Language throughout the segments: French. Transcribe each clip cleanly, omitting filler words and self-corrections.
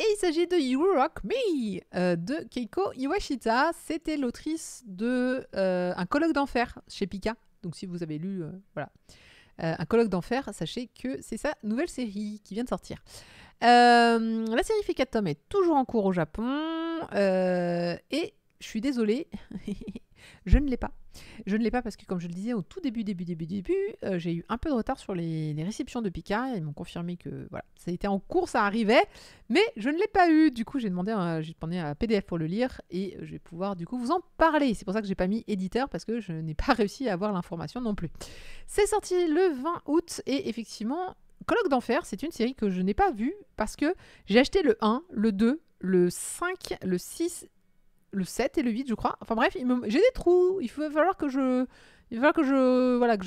Et il s'agit de You Rock Me de Keiko Iwashita. C'était l'autrice de Un colloque d'enfer chez Pika. Donc si vous avez lu, voilà. Un colloque d'enfer, sachez que c'est sa nouvelle série qui vient de sortir. La série fait 4 tomes, est toujours en cours au Japon. Et je suis désolée, je ne l'ai pas. Je ne l'ai pas parce que, comme je le disais au tout début, j'ai eu un peu de retard sur les réceptions de Pika. Ils m'ont confirmé que voilà, ça était en cours, ça arrivait, mais je ne l'ai pas eu. Du coup, j'ai demandé un PDF pour le lire et je vais pouvoir du coup vous en parler. C'est pour ça que j'ai pas mis éditeur parce que je n'ai pas réussi à avoir l'information non plus. C'est sorti le 20 août et effectivement, Colloque d'enfer, c'est une série que je n'ai pas vue parce que j'ai acheté le 1, le 2, le 5, le 6, le 7 et le 8, je crois. Enfin bref, j'ai des trous. Il va falloir que je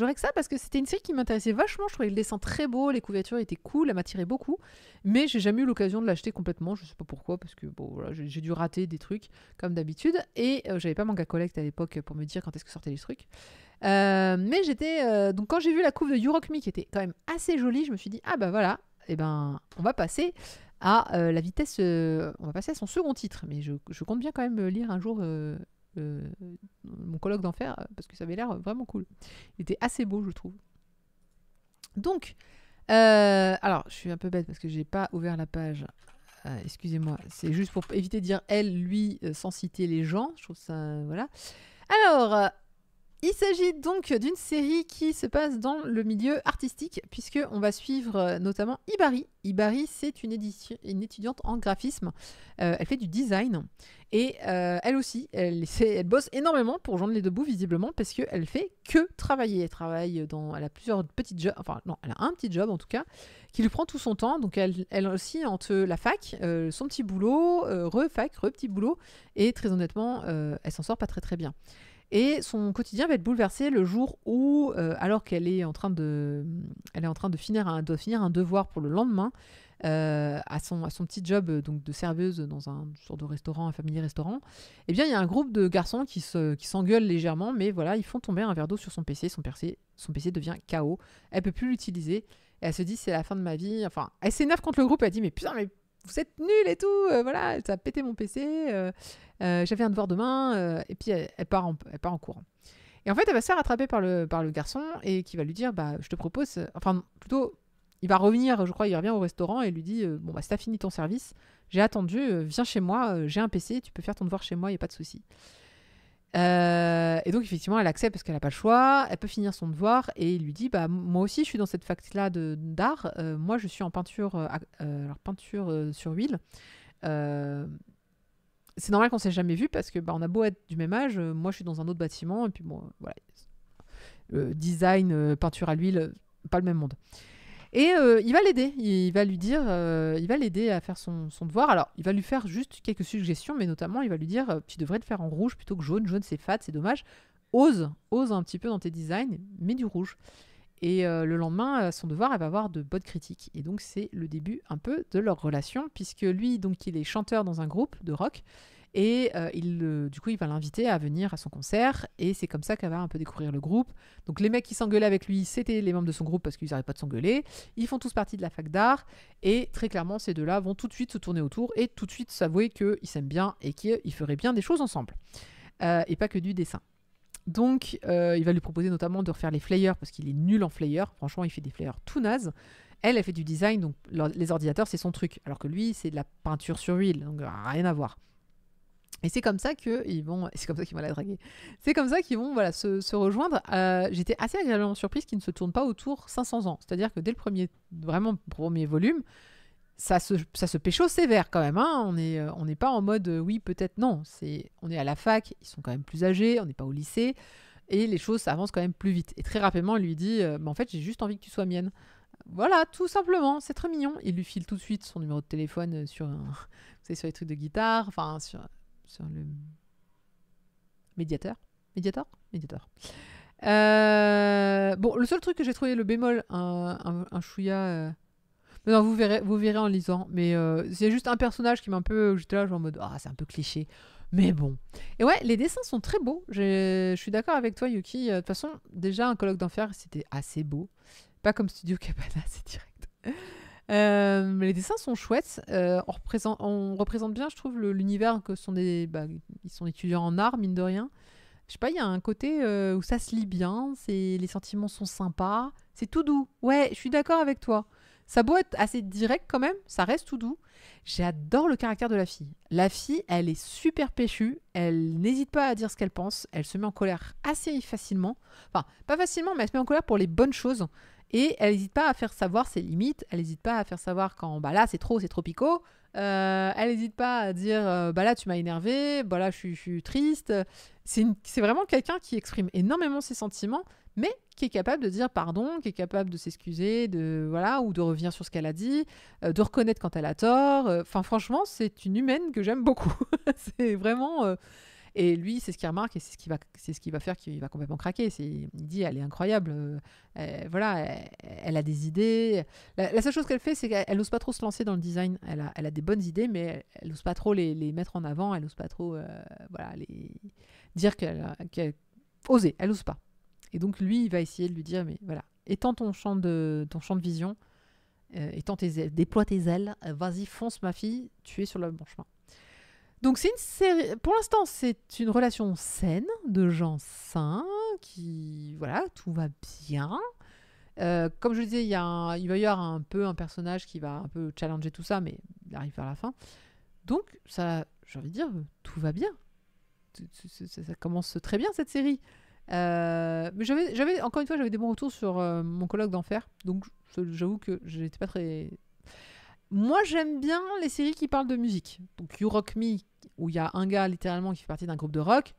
règle ça parce que c'était une série qui m'intéressait vachement. Je trouvais le dessin très beau, les couvertures étaient cool, elle m'attirait beaucoup. Mais j'ai jamais eu l'occasion de l'acheter complètement. Je sais pas pourquoi, parce que bon, voilà, j'ai dû rater des trucs comme d'habitude. Et j'avais pas Manga Collect à l'époque pour me dire quand est-ce que sortaient les trucs. Mais j'étais donc quand j'ai vu la couve de You Rock Me qui était quand même assez jolie, je me suis dit ah bah voilà, et ben on va passer à la vitesse, on va passer à son second titre, mais je compte bien quand même lire un jour mon colloque d'enfer parce que ça avait l'air vraiment cool. Il était assez beau, je trouve. Donc, alors je suis un peu bête parce que j'ai pas ouvert la page. Excusez-moi, c'est juste pour éviter de dire elle, lui, sans citer les gens. Je trouve ça voilà. Alors. Il s'agit donc d'une série qui se passe dans le milieu artistique, puisqu'on va suivre notamment Ibari. Ibari, c'est une étudiante en graphisme. Elle fait du design. Et elle aussi, elle bosse énormément pour joindre les deux bouts, visiblement, parce qu'elle fait que travailler. Elle a plusieurs petits jobs, enfin non, elle a un petit job en tout cas, qui lui prend tout son temps. Donc elle aussi, entre la fac, son petit boulot, re-fac, re-petit boulot, et très honnêtement, elle s'en sort pas très très bien. Et son quotidien va être bouleversé le jour où, alors qu'elle est en train de finir un devoir pour le lendemain, à son petit job donc de serveuse dans un sorte de restaurant, un family restaurant, eh bien il y a un groupe de garçons qui s'engueulent légèrement, mais voilà, ils font tomber un verre d'eau sur son PC. Son PC devient KO. Elle peut plus l'utiliser. Et elle se dit c'est la fin de ma vie. Enfin, elle s'énerve contre le groupe. Elle dit mais putain mais vous êtes nuls et tout, voilà, ça a pété mon PC, j'avais un devoir demain, et puis elle part en courant. Et en fait, elle va se faire attraper par le garçon et qui va lui dire, bah, je te propose, enfin, plutôt, il va revenir, je crois, il revient au restaurant et lui dit, bon, bah, si t'as fini ton service, j'ai attendu, viens chez moi, j'ai un PC, tu peux faire ton devoir chez moi, il n'y a pas de souci. Et donc effectivement elle accepte parce qu'elle n'a pas le choix, elle peut finir son devoir et il lui dit bah moi aussi je suis dans cette fac là d'art, moi je suis en peinture, sur huile. C'est normal qu'on ne s'est jamais vu parce que bah, on a beau être du même âge, moi je suis dans un autre bâtiment et puis bon voilà, design, peinture à l'huile, pas le même monde. Et il va l'aider, il va lui dire, il va l'aider à faire son devoir. Alors, il va lui faire juste quelques suggestions, mais notamment, il va lui dire, tu devrais le faire en rouge plutôt que jaune. Jaune, c'est fade, c'est dommage. Ose un petit peu dans tes designs, mets du rouge. Et le lendemain, son devoir, elle va avoir de bonnes critiques. Et donc, c'est le début un peu de leur relation, puisque lui, donc, il est chanteur dans un groupe de rock. Et du coup, il va l'inviter à venir à son concert. Et c'est comme ça qu'elle va un peu découvrir le groupe. Donc les mecs qui s'engueulaient avec lui, c'était les membres de son groupe parce qu'ils n'arrêtent pas de s'engueuler. Ils font tous partie de la fac d'art. Et très clairement, ces deux-là vont tout de suite se tourner autour et tout de suite s'avouer qu'ils s'aiment bien et qu'ils feraient bien des choses ensemble. Et pas que du dessin. Donc il va lui proposer notamment de refaire les flyers parce qu'il est nul en flyers. Franchement, il fait des flyers tout nazes. Elle fait du design, donc les ordinateurs, c'est son truc. Alors que lui, c'est de la peinture sur huile, donc rien à voir. Et c'est comme ça qu'ils vont la draguer. C'est comme ça qu'ils vont voilà, se rejoindre. J'étais assez agréablement surprise qu'ils ne se tournent pas autour 500 ans. C'est-à-dire que dès le premier volume, ça se pécho sévère quand même. Hein. On n'est pas en mode oui, peut-être non. On est à la fac, ils sont quand même plus âgés, on n'est pas au lycée. Et les choses avancent quand même plus vite. Et très rapidement, il lui dit en fait, j'ai juste envie que tu sois mienne. Voilà, tout simplement, c'est très mignon. Il lui file tout de suite son numéro de téléphone sur les trucs de guitare, enfin sur le médiateur. Bon, le seul truc que j'ai trouvé le bémol, un chouïa. Non, vous verrez en lisant. Mais c'est juste un personnage qui m'a un peu. J'étais là, genre en mode c'est un peu cliché. Mais bon. Et ouais, les dessins sont très beaux. Je suis d'accord avec toi, Yuki. De toute façon, déjà, un colloque d'enfer, c'était assez beau. Pas comme Studio Cabana, c'est direct. Les dessins sont chouettes. On représente bien, je trouve, l'univers que sont ils sont étudiants en art, mine de rien. Je sais pas, il y a un côté où ça se lit bien, les sentiments sont sympas, c'est tout doux. Ouais, je suis d'accord avec toi. Ça a beau être assez direct quand même, ça reste tout doux. J'adore le caractère de la fille. La fille, elle est super péchue, elle n'hésite pas à dire ce qu'elle pense, elle se met en colère assez facilement. Enfin, pas facilement, mais elle se met en colère pour les bonnes choses. Et elle n'hésite pas à faire savoir ses limites, elle n'hésite pas à faire savoir quand, bah là, c'est trop pico. Elle n'hésite pas à dire, bah là, tu m'as énervé, bah là, je suis triste. C'est vraiment quelqu'un qui exprime énormément ses sentiments, mais qui est capable de dire pardon, qui est capable de s'excuser, voilà, ou de revenir sur ce qu'elle a dit, de reconnaître quand elle a tort. Enfin, franchement, c'est une humaine que j'aime beaucoup. C'est vraiment. Et lui, c'est ce qu'il remarque et c'est ce qui va faire qu'il va complètement craquer. Il dit, elle est incroyable. Voilà, elle a des idées. La seule chose qu'elle fait, c'est qu'elle n'ose pas trop se lancer dans le design. Elle a des bonnes idées, mais elle n'ose pas trop les mettre en avant. Elle n'ose pas trop voilà, dire oser. Elle n'ose pas. Et donc, lui, il va essayer de lui dire, mais voilà, étends ton champ de vision, étends tes ailes, déploie tes ailes, vas-y, fonce ma fille, tu es sur le bon chemin. Donc c'est une série, pour l'instant c'est une relation saine, de gens sains, voilà, tout va bien. Comme je le disais, il va y avoir un peu un personnage qui va un peu challenger tout ça, mais il arrive vers la fin. Donc ça, j'ai envie de dire, tout va bien. Ça commence très bien cette série. Mais encore une fois, j'avais des bons retours sur mon colloque d'enfer, donc j'avoue que j'étais pas très. Moi, j'aime bien les séries qui parlent de musique. Donc, You Rock Me, où il y a un gars littéralement qui fait partie d'un groupe de rock,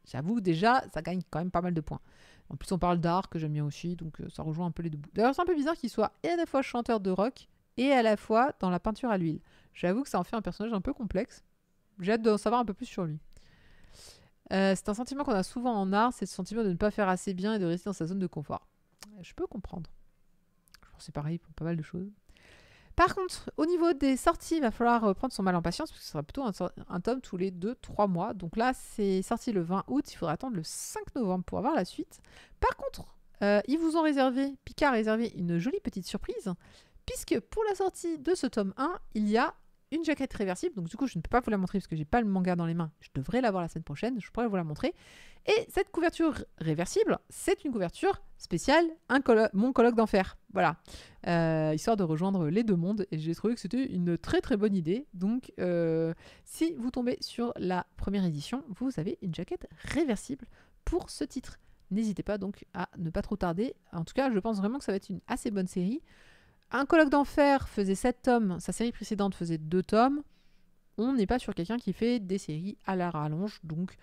j'avoue déjà, ça gagne quand même pas mal de points. En plus, on parle d'art que j'aime bien aussi, donc ça rejoint un peu les deux bouts. D'ailleurs, c'est un peu bizarre qu'il soit et à la fois chanteur de rock et à la fois dans la peinture à l'huile. J'avoue que ça en fait un personnage un peu complexe. J'ai hâte d'en savoir un peu plus sur lui. C'est un sentiment qu'on a souvent en art, c'est le sentiment de ne pas faire assez bien et de rester dans sa zone de confort. Je peux comprendre. Je pense que c'est pareil pour pas mal de choses. Par contre, au niveau des sorties, il va falloir prendre son mal en patience, parce que ce sera plutôt un tome tous les 2-3 mois. Donc là, c'est sorti le 20 août, il faudra attendre le 5 novembre pour avoir la suite. Par contre, ils vous ont réservé, Pika a réservé une jolie petite surprise, puisque pour la sortie de ce tome 1, il y a une jaquette réversible. Donc du coup, je ne peux pas vous la montrer, parce que j'ai pas le manga dans les mains. Je devrais l'avoir la semaine prochaine, je pourrais vous la montrer. Et cette couverture réversible, c'est une couverture spéciale Mon colloque d'enfer. Voilà. Histoire de rejoindre les deux mondes. Et j'ai trouvé que c'était une très très bonne idée. Donc, si vous tombez sur la première édition, vous avez une jaquette réversible pour ce titre. N'hésitez pas donc à ne pas trop tarder. En tout cas, je pense vraiment que ça va être une assez bonne série. Un colloque d'enfer faisait 7 tomes. Sa série précédente faisait 2 tomes. On n'est pas sur quelqu'un qui fait des séries à la rallonge. Donc,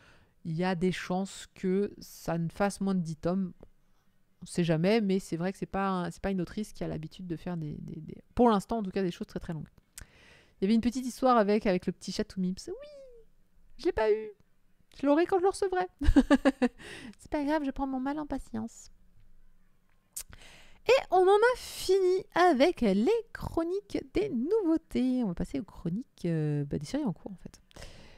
il y a des chances que ça ne fasse moins de 10 tomes. On ne sait jamais, mais c'est vrai que c'est pas une autrice qui a l'habitude de faire pour l'instant en tout cas, des choses très très longues. Il y avait une petite histoire avec le petit chatou Mips. Oui, je l'ai pas eu. Je l'aurai quand je le recevrai. C'est pas grave, je prends mon mal en patience. Et on en a fini avec les chroniques des nouveautés. On va passer aux chroniques des séries en cours en fait.